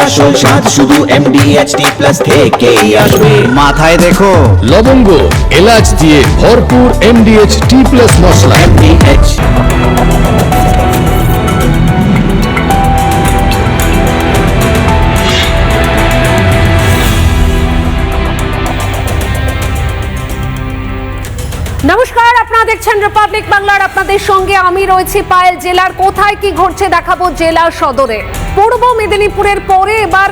আসল স্বাদ শুধু MDHT+ থেকেই আসবে। মাথায় দেখো লবঙ্গ এলাচ দিয়ে ভরপুর MDHT+ মশলা। MDH নমস্কার, আপনারা দেখছেন রিপাবলিক বাংলার, আপনাদের সঙ্গে আমি রয়েছি পায়েল। জেলার কোথায় কি ঘটছে দেখাবো জেলা সদরে। পূর্ব মেদিনীপুরের পরে এবার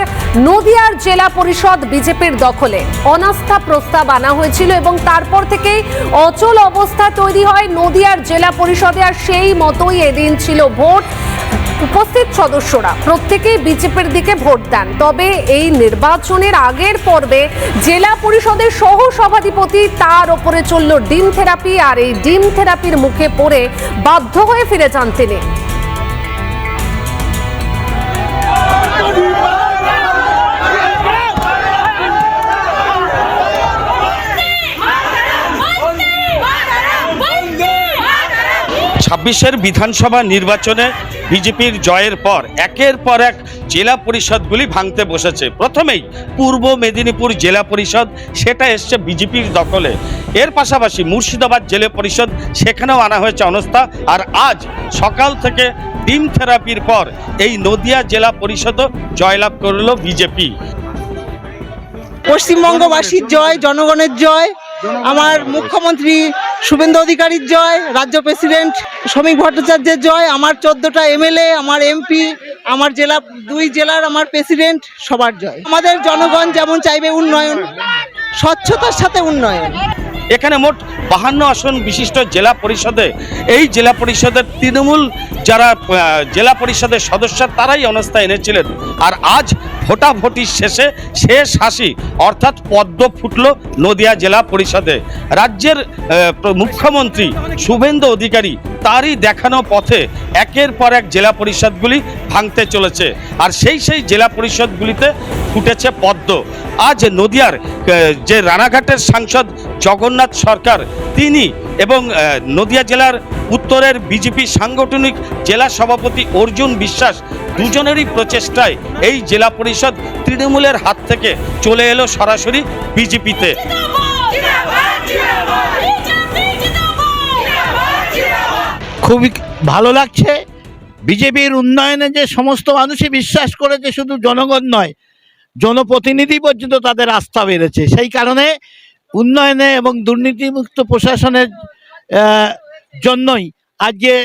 নদিয়ার জেলা পরিষদ বিজেপির দখলে। অনাস্থা প্রস্তাব আনা হয়েছিল এবং তারপর থেকেই অচল অবস্থা তৈরি হয় নদিয়ার জেলা পরিষদে। আর সেই মতোই এদিন ছিল ভোট। উপস্থিত সদস্যরা প্রত্যেকেই বিজেপির দিকে ভোট দেন। তবে এই নির্বাচনের আগের পর্বে জেলা পরিষদের সহ সভাধিপতি তার ওপরে চলল ডিম থেরাপি। আর এই ডিম থেরাপির মুখে পড়ে বাধ্য হয়ে ফিরে যান তিনি। ছাব্বিশের বিধানসভা নির্বাচনে বিজেপির জয়ের পর একের পর এক জেলা পরিষদগুলি ভাঙতে বসেছে। প্রথমেই পূর্ব মেদিনীপুর জেলা পরিষদ, সেটা এসছে বিজেপির দখলে। এর পাশাপাশি মুর্শিদাবাদ জেলা পরিষদ, সেখানেও আনা হয়েছে অনাস্থা। আর আজ সকাল থেকে ডিম থেরাপির পর এই নদিয়া জেলা পরিষদও জয়লাভ করল বিজেপি। পশ্চিমবঙ্গবাসীর জয়, জনগণের জয়, আমার মুখ্যমন্ত্রী শুভেন্দু অধিকারীর জয়, রাজ্য প্রেসিডেন্ট শ্রমিক ভট্টাচার্যের জয়, আমার 14টা MLA, আমার MP, আমার জেলা 2 জেলার আমার প্রেসিডেন্ট, সবার জয়। আমাদের জনগণ যেমন চাইবে উন্নয়ন, স্বচ্ছতার সাথে উন্নয়ন। এখানে মোট 52 আসন বিশিষ্ট জেলা পরিষদে এই জেলা পরিষদের তৃণমূল যারা জেলা পরিষদের সদস্য তারাই অনাস্থা এনেছিলেন। আর আজ ভোটাভুটির শেষে শেষ হাসি অর্থাৎ পদ্ম ফুটল নদিয়া জেলা পরিষদে। রাজ্যের মুখ্যমন্ত্রী শুভেন্দু অধিকারী তারই দেখানো পথে একের পর এক জেলা পরিষদগুলি ভাঙতে চলেছে। আর সেই জেলা পরিষদগুলিতে ফুটেছে পদ্ম। আজ নদিয়ার যে রানাঘাটের সাংসদ জগন্নাথ সরকার, তিনি এবং নদিয়া জেলার উত্তরের বিজেপি সাংগঠনিক জেলা সভাপতি অর্জুন বিশ্বাস দুজনেরই প্রচেষ্টায় এই জেলা পরিষদ তৃণমূলের হাত থেকে চলে এলো সরাসরি বিজেপিতে। খুবই ভালো লাগছে। বিজেপির উন্নয়নে যে সমস্ত মানুষই বিশ্বাস করেছে, শুধু জনগণ নয়, জনপ্রতিনিধি পর্যন্ত তাদের আস্থা বেড়েছে। সেই কারণে উন্নয়নে এবং দুর্নীতিমুক্ত প্রশাসনের জন্যই আজ যে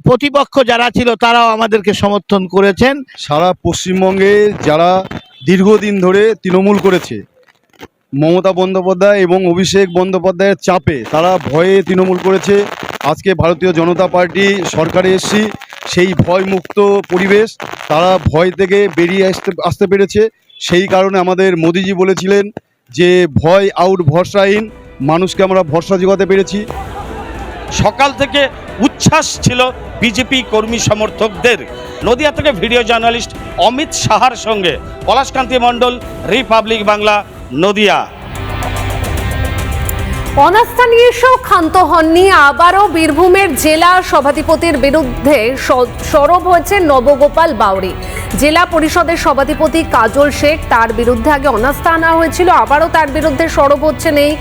প্রতিপক্ষ যারা ছিল তারাও আমাদেরকে সমর্থন করেছেন। সারা পশ্চিমবঙ্গে যারা দীর্ঘদিন ধরে তৃণমূল করেছে, মমতা বন্দ্যোপাধ্যায় এবং অভিষেক বন্দ্যোপাধ্যায়ের চাপে তারা ভয়ে তৃণমূল করেছে। আজকে ভারতীয় জনতা পার্টি সরকারে এসেছি, সেই ভয়মুক্ত পরিবেশ, তারা ভয় থেকে বেরিয়ে আসতে পেরেছে। সেই কারণে আমাদের মোদিজি বলেছিলেন যে ভয় আউট ভরসা ইন, মানুষকে আমরা ভরসা যোগাতে পেরেছি। সকাল থেকে উচ্ছ্বাস ছিল বিজেপি কর্মী সমর্থকদের। নদিয়া থেকে ভিডিও জার্নালিস্ট অমিত সাহার সঙ্গে পলাশকান্তি মণ্ডল, রিপাবলিক বাংলা, নদিয়া। অনাস্থা নিয়ে এসেও ক্ষান্ত হননি। আবারও বীরভূমের জেলা সভাধিপতির বিরুদ্ধে সরব হয়েছে নবগোপাল বাউরি। জেলা পরিষদের সভাধিপতি কাজল শেখ, তার বিরুদ্ধে আগে অনাস্থা আনা হয়েছিল, আবারও তার বিরুদ্ধে সরব হচ্ছেন এই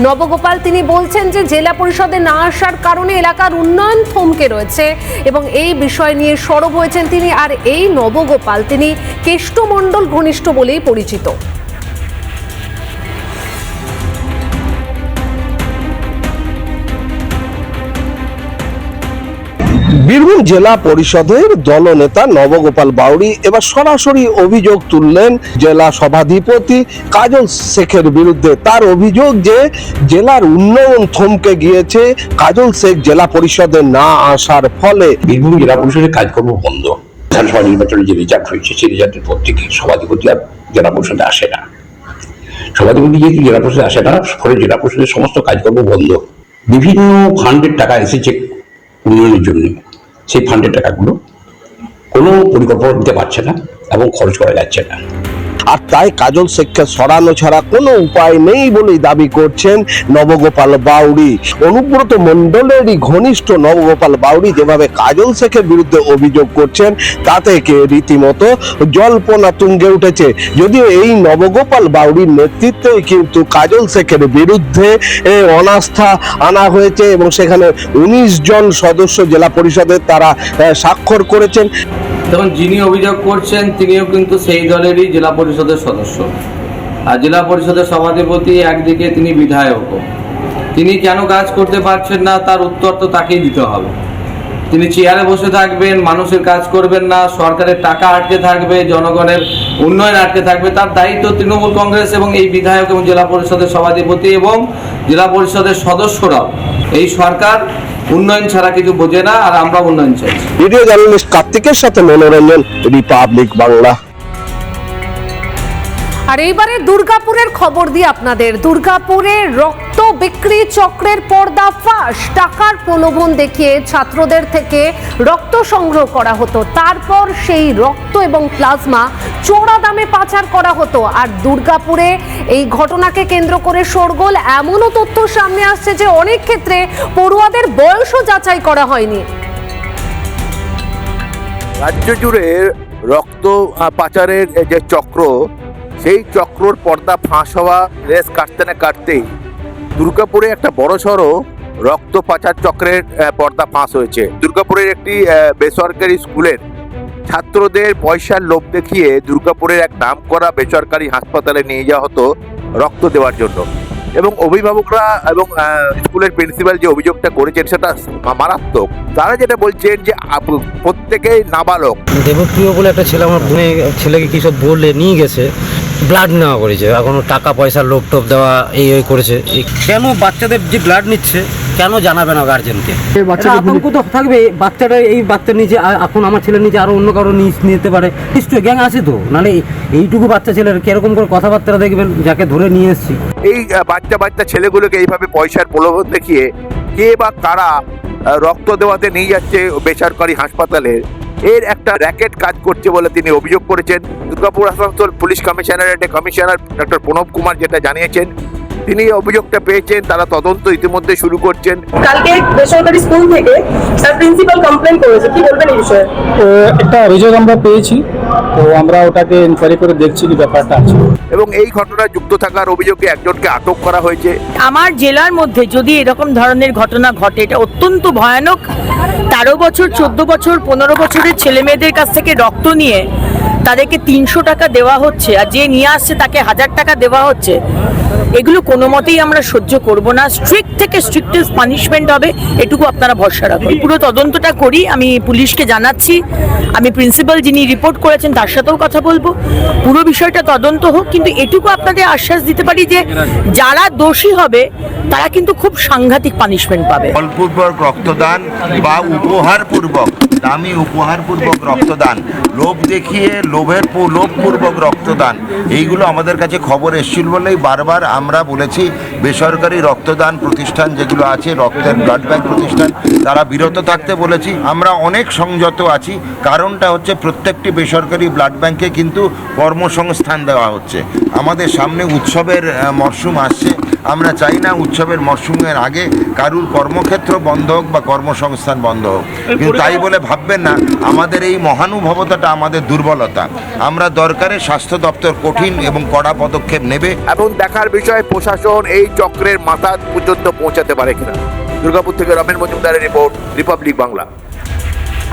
নবগোপাল। তিনি বলছেন যে জেলা পরিষদে না আসার কারণে এলাকার উন্নয়ন থমকে রয়েছে এবং এই বিষয় নিয়ে সরব হয়েছেন তিনি। আর এই নবগোপাল, তিনি কেষ্টমণ্ডল ঘনিষ্ঠ বলেই পরিচিত। বীরভূম জেলা পরিষদের দলনেতা নবগোপাল বাউরি এবার সরাসরি অভিযোগ তুললেন জেলা সভাধিপতি কাজল শেখের বিরুদ্ধে। তার অভিযোগ যে জেলার উন্নয়ন থমকে গিয়েছে কাজল শেখ জেলা পরিষদে না আসার ফলে। বীরভূম জেলা পরিষদের কাজকর্ম বন্ধ। বিধানসভা নির্বাচনে যে রেজাল্ট হয়েছে সেই রেজাল্টের পর থেকে সভাধিপতি আর জেলা পরিষদে আসে না। সভাধিপতি যেহেতু জেলা পরিষদে আসে না, ফলে জেলা পরিষদের সমস্ত কাজকর্ম বন্ধ। বিভিন্ন ফান্ডের টাকা এসেছে উন্নয়নের জন্য, সেই ফান্ডের টাকাগুলো কোনো পরিকল্পনা দিতে পারছে না এবং খরচ করা যাচ্ছে না। আর তাই কাজল শেখকে সরানো ছাড়া কোনো উপায় নেই বলেই দাবি করছেন নবগোপাল বাউরি। অনুব্রত মণ্ডলেরই ঘনিষ্ঠ নবগোপাল বাউরি যেভাবে কাজল শেখের বিরুদ্ধে অভিযোগ করছেন তা থেকে রীতিমতো জল্পনা তুঙ্গে উঠেছে। যদিও এই নবগোপাল বাউরির নেতৃত্বে কিন্তু কাজল শেখের বিরুদ্ধে অনাস্থা আনা হয়েছে এবং সেখানে 19 জন সদস্য জেলা পরিষদের তারা স্বাক্ষর করেছেন। তখন যিনি অভিযোগ করছেন তিনিও কিন্তু সেই দলেরই জেলা পরিষদের সদস্য, আর জেলা পরিষদের সভাধিপতি একদিকে তিনি বিধায়কও। তিনি কেন কাজ করতে পারছেন না তার উত্তর তো তাকেই দিতে হবে। তিনি চেয়ারে বসে থাকবেন, মানুষের কাজ করবেন না, সরকারের টাকা আটকে থাকবে, জনগণের উন্নয়ন আটকে থাকবে, তার দায়িত্ব তৃণমূল কংগ্রেস এবং এই বিধায়ক এবং জেলা পরিষদের সভাধিপতি এবং জেলা পরিষদের সদস্যরাও। এই সরকার উন্নয়ন ছাড়া কিছু বোঝে না, আর আমরা উন্নয়ন চাইছি। ভিডিও জার্নালিস্ট কার্তিকের সাথে মনোরঞ্জন, রিপাবলিক বাংলা। আর এইবারে দুর্গাপুরের খবর দিয়ে আপনাদের। দুর্গাপুরে রক্ত বিক্রি চক্রের পর্দা ফাঁস। টাকার প্রলোভন দেখিয়ে ছাত্রদের থেকে রক্ত সংগ্রহ করা হতো, তারপর সেই রক্ত এবং প্লাজমা চড়া দামে পাচার করা হতো। আর দুর্গাপুরে এই ঘটনাকে কেন্দ্র করে শোরগোল। এমনও তথ্য সামনে আসছে যে অনেক ক্ষেত্রে পড়ুয়াদের বয়সও যাচাই করা হয়নি। রাজ্য জুড়ে রক্ত পাচারের যে চক্র, সেই চক্রর পর্দা ফাঁস হওয়া রেস কাটতে না কাটতেই দুর্গাপুরে একটা বড়সড় রক্ত পাচার চক্রের পর্দা ফাঁস হয়েছে। দুর্গাপুরের একটি বেসরকারি স্কুলের ছাত্রদের পয়সার লোভ দেখিয়ে দুর্গাপুরের এক নামকরা বেসরকারি হাসপাতালে নিয়ে যাওয়া হতো রক্ত দেওয়ার জন্য, এবং অভিভাবকরা এবং স্কুলের প্রিন্সিপাল যে অভিযোগটা করেছেন সেটা মারাত্মক। তারা যেটা বলছেন যে প্রত্যেকেই নাবালক। দেবপ্রিয় বলে একটা ছেলে আমার ছেলেকে কি সব বলে নিয়ে গেছে, ব্লাড নেওয়া করেছে, এখনো টাকা পয়সার লোভ টোপ দেওয়া এই করেছে। কেন বাচ্চাদের যে ব্লাড নিচ্ছে কেন জানাবে না গার্জেনকে? আতঙ্ক তো থাকবে, বাচ্চাটা এই বাচ্চা নিচে এখন আমার ছেলের নিচে আরো অন্য কারো নিতে পারে, নিশ্চয়ই গ্যাং আছে তো, নাহলে এইটুকু বাচ্চা ছেলের কিরকম করে কথাবার্তা দেখবেন যাকে ধরে নিয়ে এসেছি। এই বাচ্চা ছেলেগুলোকে এইভাবে পয়সার প্রলোভন দেখিয়ে কে বা কারা রক্ত দেওয়াতে নিয়ে যাচ্ছে বেসরকারি হাসপাতালে, এর একটা র্যাকেট কাজ করছে বলে তিনি অভিযোগ করেছেন। দুর্গাপুর আসানসোল পুলিশ কমিশনারেটের কমিশনার ডক্টর প্রণব কুমার যেটা জানিয়েছেন, তিনি অভিযোগটা পেয়েছেন, তারা তদন্ত ইতিমধ্যে শুরু করছেন। কালকে বেসরকারি স্কুল থেকে তার প্রিন্সিপাল কমপ্লেন করেছে, কি বলবেন এই বিষয়ে? একটা অভিযোগ আমরা পেয়েছি, তো আমরা ওটাকে ইনকোয়ারি করে দেখছি কি ব্যাপারটা আছে। এবং এই ঘটনায় যুক্ত থাকার অভিযোগে একজনকে আটক করা হয়েছে। আমার জেলার মধ্যে যদি এরকম ধরনের ঘটনা ঘটে, এটা অত্যন্ত ভয়ানক। 13 বছর, 14 বছর, 15 বছরের ছেলে মেয়েদের কাছ থেকে রক্ত নিয়ে তাদেরকে 300 টাকা দেওয়া হচ্ছে, আর যে নিয়ে আসছে তাকে 1000 টাকা দেওয়া হচ্ছে। এগুলো কোনো মতেই আমরা সহ্য করব না। স্ট্রিক্ট থেকে স্ট্রিক্টেস্ট পানিশমেন্ট হবে, এটুকু আপনারা ভরসা রাখুন। পুরো তদন্তটা করি, আমি পুলিশকে জানাচ্ছি, আমি প্রিন্সিপাল যিনি রিপোর্ট করেছেন তার সাথেও কথা বলবো, পুরো বিষয়টা তদন্ত হোক। কিন্তু এটুকু আপনাদের আশ্বাস দিতে পারি যে যারা দোষী হবে তারা কিন্তু খুব সাংঘাতিক পানিশমেন্ট পাবে। বলপূর্বক রক্তদান বা উপহারপূর্বক, দামি উপহারপূর্বক রক্তদান, লোভ দেখিয়ে লোভপূর্বক রক্তদান, এইগুলো আমাদের কাছে খবর এসেছিল বলেই বারবার আমরা বলেছি বেসরকারি রক্তদান প্রতিষ্ঠান যেগুলো আছে, রক্তের ব্লাড ব্যাংক প্রতিষ্ঠান, তারা বিরত থাকতে বলেছি। আমরা অনেক সংযত আছি, কারণটা হচ্ছে প্রত্যেকটি বেসরকারি ব্লাড ব্যাংকে কিন্তু কর্মসংস্থান দেওয়া হচ্ছে। আমাদের সামনে উৎসবের মরশুম আসছে, আমরা চাই না উৎসবের মরশুমের আগে কারুর কর্মক্ষেত্র বন্ধ হোক বা কর্মসংস্থান বন্ধ হোক। কিন্তু তাই বলে ভাববেন না আমাদের এই মহানুভবতাটা আমাদের দুর্বলতা। আমরা দরকারে স্বাস্থ্য দপ্তর কঠিন এবং কড়া পদক্ষেপ নেবে, এবং দেখার বিষয় প্রশাসন এই চক্রের মাথা পর্যন্ত পৌঁছাতে পারে কিনা। দুর্গাপুর থেকে রমেন মজুমদারের রিপোর্ট, রিপাবলিক বাংলা।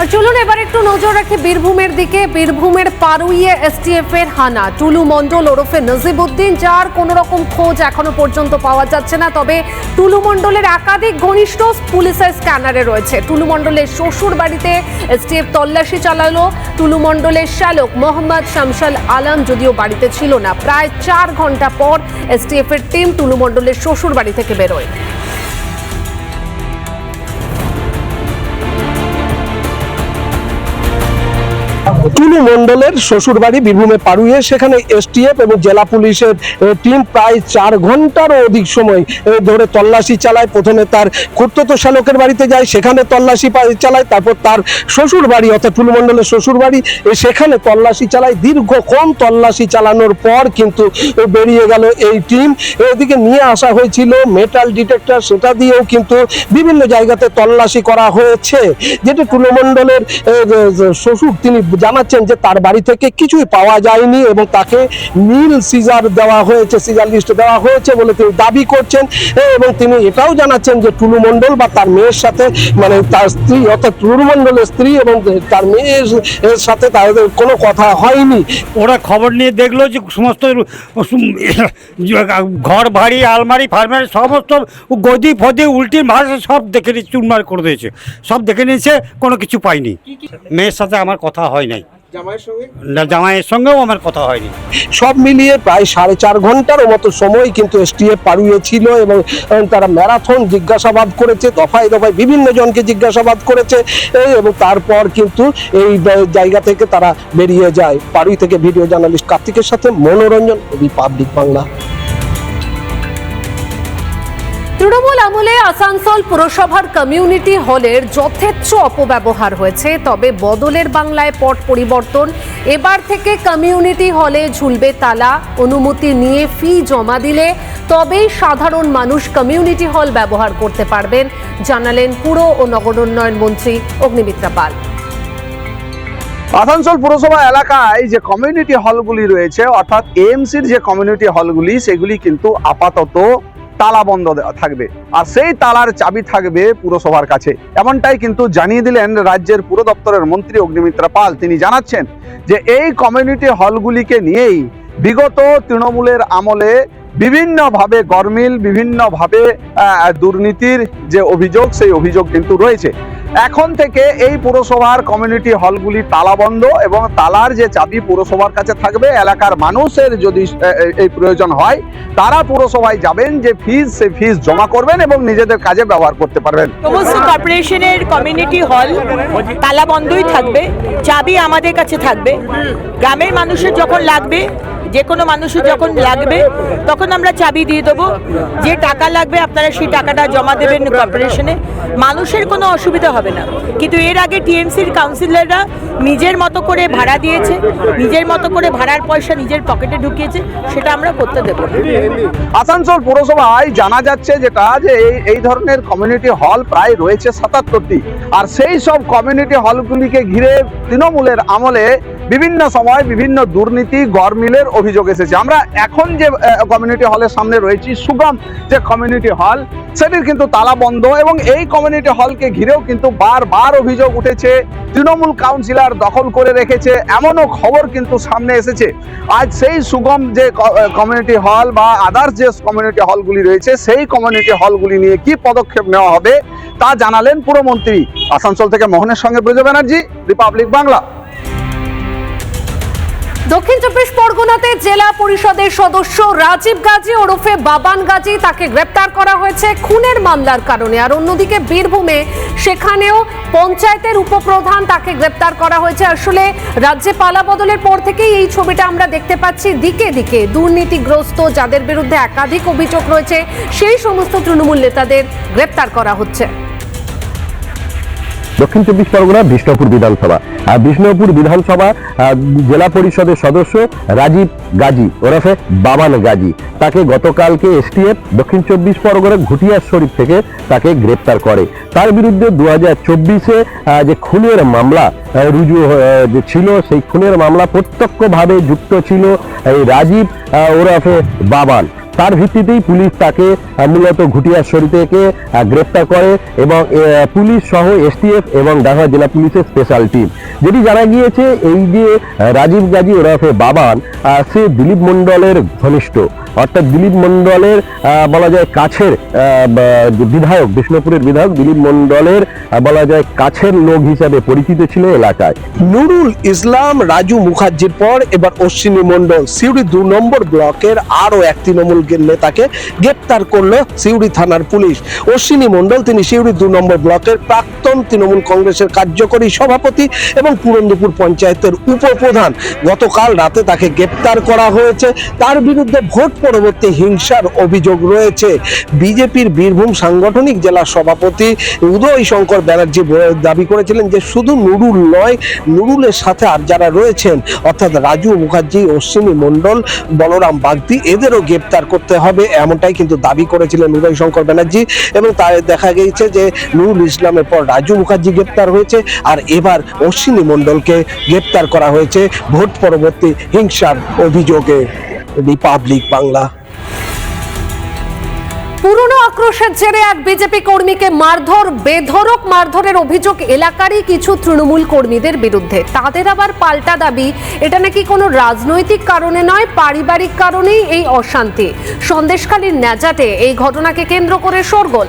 আর চলুন এবার একটু নজর রাখি বীরভূমের দিকে। বীরভূমের পারুইয়ে এসটিএফ এর হানা। টুলু মণ্ডল ওরফে নজিবউদ্দিন, যার কোনো রকম খোঁজ এখনো পর্যন্ত পাওয়া যাচ্ছে না। তবে টুলু মণ্ডলের একাধিক ঘনিষ্ঠ পুলিশের স্ক্যানারে রয়েছে। টুলু মণ্ডলের শ্বশুর বাড়িতে এসটিএফ তল্লাশি চালালো। টুলু মণ্ডলের শ্যালক মোহাম্মদ শামসাল আলম যদিও বাড়িতে ছিল না। প্রায় 4 ঘন্টা পর এসটিএফ এর টিম টুলু মণ্ডলের শ্বশুর বাড়ি থেকে বেরোয়। টুলু মণ্ডলের শ্বশুরবাড়ি বীরভূমে পাড়ুয়ে, সেখানে এসটিএফ এবং জেলা পুলিশের টিম প্রায় 4 ঘন্টারও অধিক সময় ধরে তল্লাশি চালায়। প্রথমে তার কর্তব্য শালকের বাড়িতে যায়, সেখানে তল্লাশি চালায়, তারপর তার শ্বশুর বাড়ি অর্থাৎ টুলু মণ্ডলের শ্বশুর বাড়ি, সেখানে তল্লাশি চালায়। দীর্ঘক্ষণ তল্লাশি চালানোর পর কিন্তু বেরিয়ে গেল এই টিম। এদিকে নিয়ে আসা হয়েছিল মেটাল ডিটেক্টর, সেটা দিয়েও কিন্তু বিভিন্ন জায়গাতে তল্লাশি করা হয়েছে। যেটি টুলু মণ্ডলের শ্বশুর তিনি জানাচ্ছেন যে তার বাড়ি থেকে কিছুই পাওয়া যায়নি এবং তাকে নীল সিজার দেওয়া হয়েছে, সিজার লিস্ট দেওয়া হয়েছে বলে তিনি দাবি করছেন। এবং তিনি এটাও জানাচ্ছেন যে টুলু মণ্ডল বা তার মেয়ের সাথে, মানে তার স্ত্রী অর্থাৎ টুলু মণ্ডলের স্ত্রী এবং তার মেয়ের সাথে তাদের কোনো কথা হয়নি। ওরা খবর নিয়ে দেখলো যে সমস্ত ঘর বাড়ি আলমারি ফার্মারি সমস্ত গদি ফদি উল্টি ভাষা সব দেখে চুরমার করে দিয়েছে, সব দেখে নিয়েছে, কোনো কিছু পাইনি। মেয়ের সাথে আমার কথা হয় নাই, জামাইয়ের সঙ্গেও আমার কথা হয়নি। সব মিলিয়ে প্রায় 4.5 ঘন্টার মতো সময় কিন্তু এসটিএফ পাড়ুয়ে ছিল এবং তারা ম্যারাথন জিজ্ঞাসাবাদ করেছে, দফায় দফায় বিভিন্ন জনকে জিজ্ঞাসাবাদ করেছে এবং তারপর কিন্তু এই জায়গা থেকে তারা বেরিয়ে যায়। পাড়ুই থেকে ভিডিও জার্নালিস্ট কার্তিকের সাথে মনোরঞ্জন, রিপাবলিক বাংলা। তৃণমূল আমলে আসানসোল পুরসভার কমিউনিটি হলের যথেচ্ছ অপব্যবহার হয়েছে, তবে বদলের বাংলায় পট পরিবর্তন। এবার থেকে কমিউনিটি হলে ঝুলবে তালা, অনুমতি নিয়ে ফি জমা দিলে তবেই সাধারণ মানুষ কমিউনিটি হল ব্যবহার করতে পারবেন, জানালেন পুর ও নগর উন্নয়ন মন্ত্রী অগ্নিমিত্রা পাল। আসানসোল পুরসভা এলাকায় যে কমিউনিটি হলগুলি রয়েছে অর্থাৎ এএমসির যে কমিউনিটি হলগুলি, সেগুলি কিন্তু আপাতত তালা বন্ধ থাকবে আর সেই তালার চাবি থাকবে পুরসভার কাছে। এমনটাই কিন্তু জানিয়ে দিলেন রাজ্যের পুর দপ্তরের মন্ত্রী অগ্নিমিত্রা পাল। তিনি জানাচ্ছেন যে এই কমিউনিটি হলগুলিকে নিয়েই বিগত তৃণমূলের আমলে বিভিন্নভাবে গরমিল, বিভিন্নভাবে দুর্নীতির যে অভিযোগ, সেই অভিযোগ কিন্তু রয়েছে। এখন থেকে এই পুরসভার কমিউনিটি হলগুলি তালাবন্ধ এবং তালার যে চাবি পুরসভার কাছে থাকবে। এলাকার মানুষের যদি এই প্রয়োজন হয় তারা পুরসভায় যাবেন, যে ফিজ সে ফিজ জমা করবেন এবং নিজেদের কাজে ব্যবহার করতে পারবেন। সমস্ত কর্পোরেশনের কমিউনিটি হল তালাবন্ধই থাকবে, চাবি আমাদের কাছে থাকবে। গ্রামের মানুষের যখন লাগবে, যে কোনো মানুষের যখন লাগবে তখন আমরা চাবি দিয়ে দেবো। যে টাকা লাগবে আপনারা সেই টাকাটা জমা দেবেন কর্পোরেশনে, মানুষের কোনো অসুবিধা হবে না। কিন্তু এর আগে টিএমসির কাউন্সিলররা নিজের মতো করে ভাড়া দিয়েছে, নিজের মতো করে ভাড়ার পয়সা নিজের পকেটে ঢুকিয়েছে, সেটা আমরা করতে দেব না। আসানসোল পুরসভায় জানা যাচ্ছে যেটা যে এই ধরনের কমিউনিটি হল প্রায় রয়েছে 77টি, আর সেই সব কমিউনিটি হলগুলিকে ঘিরে তৃণমূলের আমলে বিভিন্ন সময় বিভিন্ন দুর্নীতি গরমিলের অভিযোগ এসেছে। আমরা এখন যে কমিউনিটি হলের সামনে রয়েছি, সুগম যে কমিউনিটি হল, সেটির কিন্তু তালা বন্ধ এবং এই কমিউনিটি হলকে ঘিরেও কিন্তু বারবার অভিযোগ উঠেছে, তৃণমূল কাউন্সিলর দখল করে রেখেছে, এমনও খবর কিন্তু সামনে এসেছে। আজ সেই সুগম যে কমিউনিটি হল বা আদার্স যে কমিউনিটি হলগুলি রয়েছে, সেই কমিউনিটি হলগুলি নিয়ে কি পদক্ষেপ নেওয়া হবে তা জানালেন পুরমন্ত্রী। আসানসোল থেকে মোহনের সঙ্গে ব্রজ ব্যানার্জি, রিপাবলিক বাংলা। দক্ষিণ চব্বিশ পরগনাতে জেলা পরিষদের সদস্য রাজীব গাজী ওরফে বাবান গাজী, তাকে গ্রেপ্তার করা হয়েছে খুনের মামলার কারণে। আর অন্যদিকে বীরভূমে সেখানেও পঞ্চায়েতের উপপ্রধান, তাকে গ্রেপ্তার করা হয়েছে। আসলে রাজ্যে পালা বদলের পর থেকেই এই ছবিটা আমরা দেখতে পাচ্ছি, দিকে দিকে দুর্নীতিগ্রস্ত যাদের বিরুদ্ধে একাধিক অভিযোগ রয়েছে সেই সমস্ত তৃণমূল নেতাদের গ্রেপ্তার করা হচ্ছে। দক্ষিণ চব্বিশ পরগনা বিষ্ণুপুর বিধানসভা, আর বিষ্ণুপুর বিধানসভা জেলা পরিষদের সদস্য রাজীব গাজী ওরফে বাবান গাজী, তাকে গতকালকে এসটিএফ দক্ষিণ চব্বিশ পরগনা ঘুটিয়ার শরীফ থেকে তাকে গ্রেপ্তার করে। তার বিরুদ্ধে 2024-এ যে খুনের মামলা রুজু যে ছিল, সেই খুনের মামলা প্রত্যক্ষভাবে যুক্ত ছিল এই রাজীব ওরফে বাবান। তার ভিত্তিতেই পুলিশ তাকে মূলত ঘুটিয়ার শরীফ থেকে গ্রেপ্তার করে এবং পুলিশ সহ এসটিএফ এবং ঢাকা জেলা পুলিশের স্পেশাল টিম। যেটি জানা গিয়েছে, এই যে রাজীব গাজী ওরফে বাবান, সে দিলীপ মণ্ডলের ঘনিষ্ঠ, অর্থাৎ দিলীপ মণ্ডলের বলা যায় কাছের বিধায়ক, বিষ্ণুপুরের বিধায়ক দিলীপ মণ্ডলের বলা যায় কাছের লোক হিসাবে পরিচিত ছিল এলাকায়। নুরুল ইসলাম রাজু মুখার্জির পর এবার অশ্বিনী মণ্ডল সিউড়ি 2 নম্বর ব্লকের আরও এক তৃণমূল নেতাকে গ্রেপ্তার করলো সিউড়ি থানার পুলিশ। অশ্বিনী মণ্ডল, তিনি সিউড়ি 2 নম্বর ব্লকের প্রাক্তন তৃণমূল কংগ্রেসের কার্যকরী সভাপতি এবং পুরন্দপুর পঞ্চায়েতের উপপ্রধান। গতকাল রাতে তাকে গ্রেপ্তার করা হয়েছে। তার বিরুদ্ধে ভোট পরবর্তী হিংসার অভিযোগ রয়েছে। বিজেপির বীরভূম সাংগঠনিক জেলা সভাপতি উদয় শঙ্কর ব্যানার্জি দাবি করেছিলেন যে শুধু নুরুল নয়, নুরুলের সাথে আর যারা রয়েছেন অর্থাৎ রাজু মুখার্জি, অশ্বিনী মণ্ডল, বলরাম বাগদি, এদেরও গ্রেপ্তার করতে হবে, এমনটাই কিন্তু দাবি করেছিলেন উদয় শঙ্কর ব্যানার্জি। এবং তাই দেখা গিয়েছে যে নুরুল ইসলামের পর রাজু মুখার্জি গ্রেপ্তার হয়েছে, আর এবার অশ্বিনী মণ্ডলকে গ্রেপ্তার করা হয়েছে ভোট পরবর্তী হিংসার অভিযোগে। রিপাবলিক বাংলা। পুরনো আক্রোশের জেরে এক বিজেপি কর্মীকে মারধর, বেধড়ক মারধরের অভিযোগ এলাকারই কিছু তৃণমূল কর্মীদের বিরুদ্ধে। তাদের আবার পাল্টা দাবি, এটা নাকি কোনো রাজনৈতিক কারণে নয়, পারিবারিক কারণেই এই অশান্তি। সন্দেশখালীর ন্যাজাটে এই ঘটনাকে কেন্দ্র করে শোরগোল।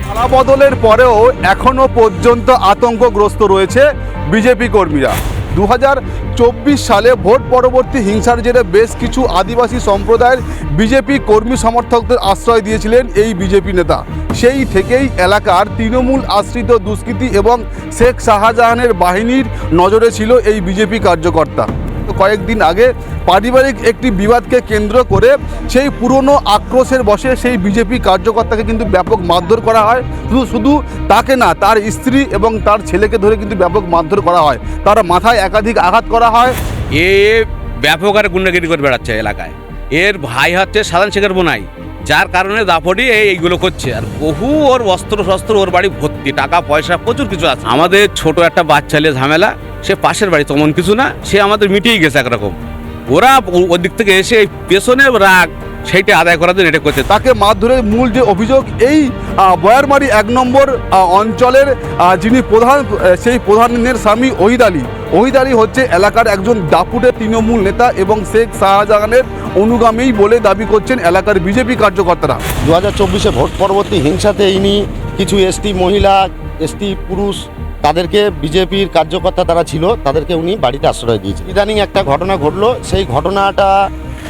পালা বদলের পরেও এখনো পর্যন্ত আতঙ্কগ্রস্ত রয়েছে বিজেপি কর্মীরা। 2024 সালে ভোট পরবর্তী হিংসার জেরে বেশ কিছু আদিবাসী সম্প্রদায়ের বিজেপি কর্মী সমর্থকদের আশ্রয় দিয়েছিলেন এই বিজেপি নেতা। সেই থেকেই এলাকার তৃণমূল আশ্রিত দুষ্কৃতী এবং শেখ শাহজাহানের বাহিনীর নজরে ছিল এই বিজেপি কার্যকর্তা। কয়েকদিন আগে পারিবারিক একটি বিবাদকে কেন্দ্র করে সেই পুরনো আক্রোশের বশে সেই বিজেপি কার্যকর্তাকে কিন্তু ব্যাপক মারধর করা হয়। শুধু তাকে না, তার স্ত্রী এবং তার ছেলেকে ধরে কিন্তু ব্যাপক মারধর করা হয়, তার মাথায় একাধিক আঘাত করা হয়। এ ব্যাপক আর গুন্ডাগিরি করে বেড়াচ্ছে এলাকায়। এর ভাই হচ্ছে সাধারণ শেখের বোনাই, যার কারণে দাপটি এইগুলো করছে। আর বহু ওর অস্ত্র শস্ত্র ওর বাড়ি ভর্তি, টাকা পয়সা প্রচুর কিছু আছে। আমাদের ছোট একটা বাচ্চা নিয়ে ঝামেলা, সে পাশের বাড়ি, তেমন কিছু না, সে আমাদের মিটিয়ে গেছে একরকম। ওরা ওদিক থেকে এসে পেছনে রাগ সেইটা আদায় করার জন্য এটা করছে। তাকে মারধরের মূল যে অভিযোগ, এই বয়ারমারি 1 নম্বর অঞ্চলের যিনি প্রধান, সেই প্রধানের স্বামী ওহিদ আলী। ওহিদ আলী হচ্ছে এলাকার একজন দাপুটে তৃণমূল নেতা এবং শেখ শাহজাহানের অনুগামী বলে দাবি করছেন এলাকার বিজেপি কার্যকর্তারা। 2024-এ ভোট পরবর্তী হিংসাতে ইনি কিছু এসটি মহিলা, এসটি পুরুষ, তাদেরকে বিজেপির কার্যকর্তা তারা ছিল, তাদেরকে উনি বাড়িতে আশ্রয় দিয়েছে। ইদানিং একটা ঘটনা ঘটলো, সেই ঘটনাটা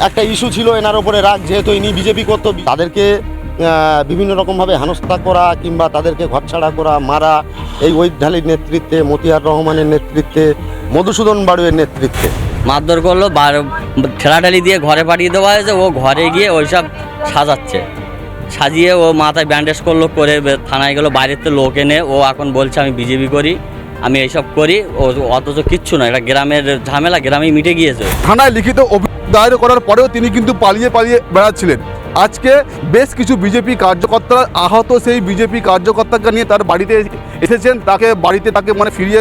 একটা ইস্যু ছিল এনার ওপরে রাগ, যেহেতু ইনি বিজেপি করতো। তাদেরকে বিভিন্ন রকমভাবে হেনস্থা করা কিংবা তাদেরকে ঘরছাড়া করা, মারা, এই ওহিদ আলীর নেতৃত্বে, মতিয়ার রহমানের নেতৃত্বে, মধুসূদন বাড়ুয়ের নেতৃত্বে মারধর করলো, ঠেলাঠালি দিয়ে ঘরে পাঠিয়ে দেওয়া হয়েছে। ও ঘরে গিয়ে ওইসব সাজাচ্ছে, সাজিয়ে ও মাথায় ব্যান্ডেজ করলো, করে থানায় গেলো। বাইরেতে লোক এনে ও এখন বলছে আমি বিজেপি করি, আমি এইসব করি। ও অথচ কিচ্ছু না, এটা গ্রামের ঝামেলা, গ্রামেই মিটে গিয়েছে। থানায় লিখিত অভিযোগ দায়ের করার পরেও তিনি কিন্তু পালিয়ে বেড়াচ্ছিলেন। আজকে বেশ কিছু বিজেপি কার্যকর্তারা আহত সেই বিজেপি কার্যকর্তাকে নিয়ে তার বাড়িতে এসেছেন, তাকে ফিরিয়ে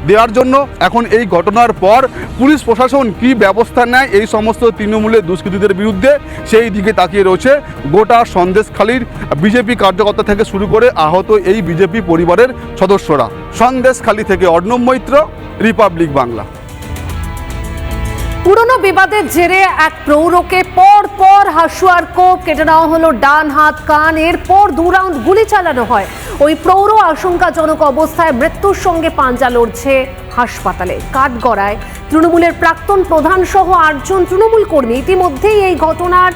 দেওয়ার জন্য। এখন এই ঘটনার পর পুলিশ প্রশাসন কি ব্যবস্থা নেয় এই সমস্ত তৃণমূলের দুষ্কৃতীদের বিরুদ্ধে, সেই দিকে তাকিয়ে রয়েছে গোটা সন্দেশখালীর বিজেপি কার্যকর্তা থেকে শুরু করে আহত এই বিজেপি পরিবারের সদস্যরা। সন্দেশখালী থেকে অর্ণব মৈত্র, রিপাবলিক বাংলা। পুরনো বিবাদের জেরে এক প্রৌঢ়কে পর হাসুয়ার কোপ, কেটে নেওয়া হলো ডান হাত, কান। এরপর 2 রাউন্ড গুলি চালানো হয়। ওই প্রৌঢ় আশঙ্কাজনক অবস্থায় মৃত্যুর সঙ্গে পাঞ্জা লড়ছে হাসপাতালে। কাঠগড়ায় তৃণমূলের প্রাক্তন প্রধান সহ 8 জন তৃণমূল কর্মী। ইতিমধ্যেই এই ঘটনার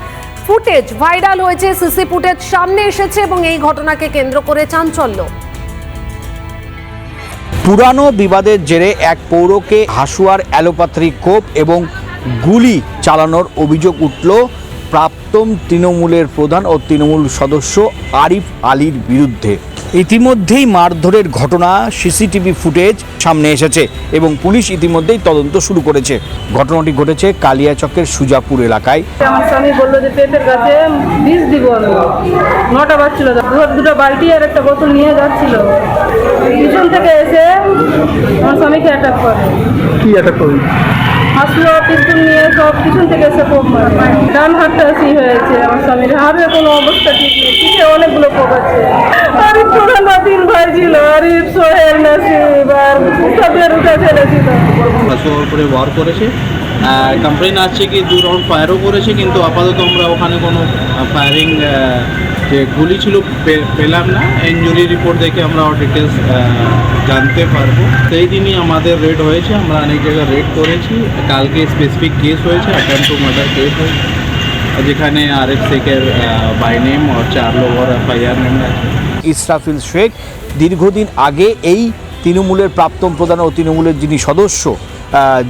ফুটেজ ভাইরাল হয়েছে, সিসি ফুটেজ সামনে এসেছে এবং এই ঘটনাকে কেন্দ্র করে চাঞ্চল্য। পুরানো বিবাদের জেরে এক পৌরকে হাসুয়ার অ্যালোপ্যাথিক কোপ এবং গুলি চালানোর অভিযোগ উঠল প্রাক্তন তৃণমূলের প্রধান ও তৃণমূল সদস্য আরিফ আলীর বিরুদ্ধে। ইতিমধ্যেই মারধরের ঘটনা সিসিটিভি ফুটেজ সামনে এসেছে এবং পুলিশ ইতিমধ্যেই তদন্ত শুরু করেছে। ঘটনাটি ঘটেছে কালিয়াচকের সুজাপুর এলাকায়। আমার স্বামী বললো যে পেঁপের গাছে বীজ দিব, 9টা বাজছিল, 2টা বালতি আর একটা বোতল নিয়ে যাচ্ছিল। পিছন থেকে এসে আমার স্বামীকে অ্যাটাক করে। কি অ্যাটাক করবে? আসলো, পিস্তল নিয়ে সব পিছন থেকে এসে কোপ মারে। ডান হাতটা হয়েছে আমার স্বামীর, হাতের কোনো অবস্থা ঠিক নেই, পিঠে অনেকগুলো কোপ আছে। আরিফ প্রধান 3 ভাই ছিল, আরিফ, সোহেল, নাসিব আর মুস্তাফির উঠে ফেলেছিল। ওর উপরে ওয়ার করেছে, কমপ্লেন আসছে কি 2 রাউন্ড ফায়ারও করেছে, কিন্তু আপাতত আমরা ওখানে কোনো ফায়ারিং যে গুলি ছিল পেলাম না, ইনজুরি রিপোর্ট দেখে আমরা ডিটেলস জানতে পারবো। সেই দিনই আমাদের রেড হয়েছে, আমরা অনেক জায়গায় রেড করেছি। কালকে স্পেসিফিক কেস হয়েছে, অ্যাটেম্প্ট টু মার্ডার কেস হয়েছে, যেখানে আরএফ শেখের বাই নেম আর 4 লোক और FIR নেম আছে। ইসরাফিল শেখ দীর্ঘদিন আগে এই তৃণমূলের প্রাক্তন প্রধান ও তৃণমূলের যিনি সদস্য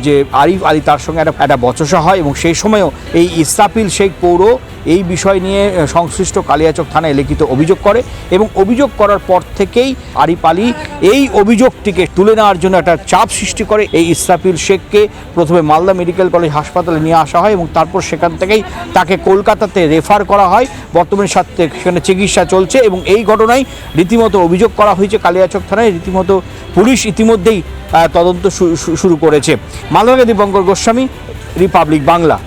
যে আরিফ আলী, তার সঙ্গে একটা বচসা হয় এবং সেই সময়ও এই ইসরাফিল শেখ পৌর এই বিষয় নিয়ে সংশ্লিষ্ট কালিয়াচক থানায় লিখিত অভিযোগ করে এবং অভিযোগ করার পর থেকেই আরিফ আলী এই অভিযোগটিকে তুলে নেওয়ার জন্য একটা চাপ সৃষ্টি করে। এই ইসরাফিল শেখকে প্রথমে মালদা মেডিকেল কলেজ হাসপাতালে নিয়ে আসা হয় এবং তারপর সেখান থেকেই তাকে কলকাতাতে রেফার করা হয়। বর্তমানে সেখানে চিকিৎসা চলছে এবং এই ঘটনায় রীতিমতো অভিযোগ করা হয়েছে কালিয়াচক থানায়। রীতিমতো পুলিশ ইতিমধ্যেই তদন্ত শুরু করেছে। মালদা থেকে দীপঙ্কর গোস্বামী, রিপাবলিক বাংলা।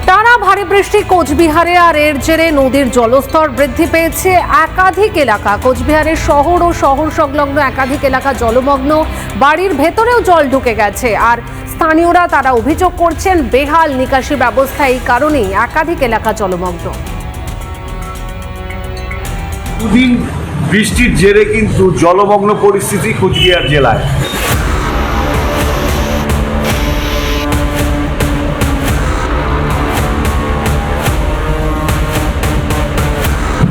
টানা ভারী বৃষ্টি কোচবিহারে, আর এর জেরে নদীর জলস্তর বৃদ্ধি পেয়েছে একাধিক এলাকা। কোচবিহারের শহর ও শহর সংলগ্ন একাধিক এলাকা জলমগ্ন, বাড়ির ভেতরেও জল ঢুকে গেছে। আর স্থানীয়রা তারা অভিযোগ করছেন বেহাল নিকাশি ব্যবস্থা, এই কারণেই একাধিক এলাকা জলমগ্ন। দুদিন বৃষ্টির জেরে কিন্তু জলমগ্ন পরিস্থিতি কোচবিহার জেলায়।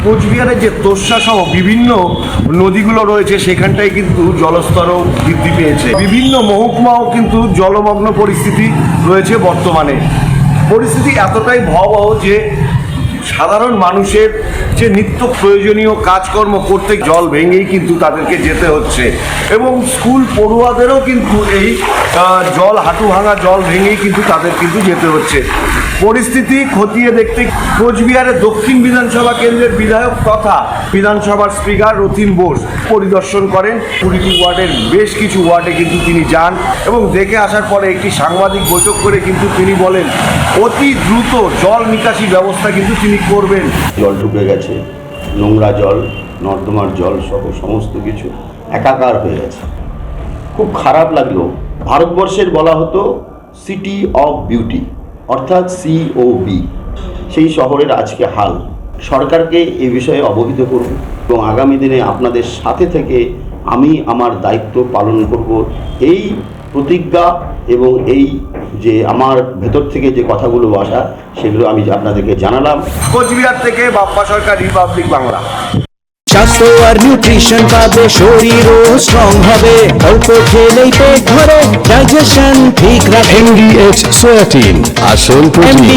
কোচবিহারে যে তোষা সহ বিভিন্ন নদীগুলো রয়েছে সেখানটায় কিন্তু জলস্তরও বৃদ্ধি পেয়েছে। বিভিন্ন মহকুমাও কিন্তু জলমগ্ন পরিস্থিতি রয়েছে বর্তমানে। পরিস্থিতি এতটাই ভয়াবহ যে সাধারণ মানুষের যে নিত্য প্রয়োজনীয় কাজকর্ম করতে জল ভেঙেই কিন্তু তাদেরকে যেতে হচ্ছে এবং স্কুল পড়ুয়াদেরও কিন্তু এই জল হাঁটু ভাঙা জল ভেঙেই কিন্তু তাদের কিন্তু যেতে হচ্ছে। পরিস্থিতি খতিয়ে দেখতে কোচবিহারের দক্ষিণ বিধানসভা কেন্দ্রের বিধায়ক তথা বিধানসভার স্পিকার রতিন বোস পরিদর্শন করেন। 20টি ওয়ার্ডের বেশ কিছু ওয়ার্ডে কিন্তু তিনি যান এবং দেখে আসার পরে একটি সাংবাদিক বৈঠক করে কিন্তু তিনি বলেন অতি দ্রুত জল নিকাশি ব্যবস্থা কিন্তু তিনি করবেন। জল ঢুকে গেছে, নোংরা জল, নর্দমার জল সহ সমস্ত কিছু একাকার হয়ে গেছে। খুব খারাপ লাগলো। ভারতবর্ষের বলা হতো সিটি অফ বিউটি, অর্থাৎ COB, সেই শহরের আজকে হাল। সরকারকে এই বিষয়ে অবহিত করব এবং আগামী দিনে আপনাদের সাথে থেকে আমি আমার দায়িত্ব পালন করব, এই প্রতিজ্ঞা এবং এই যে আমার ভেতর থেকে যে কথাগুলো আসা সেগুলো আমি আপনাদেরকে জানালাম। কোচবিহার থেকে বাপ্পা সরকার, রিপাবলিক বাংলা। স্বাস্থ্য আর নিউট্রিশন পাবে, শরীরও স্ট্রং হবে, অল্প খেলেই পেট ভরে, ডাইজেশন ঠিক রাখে। MDH সোয়াটিন, আসল প্রোটিন।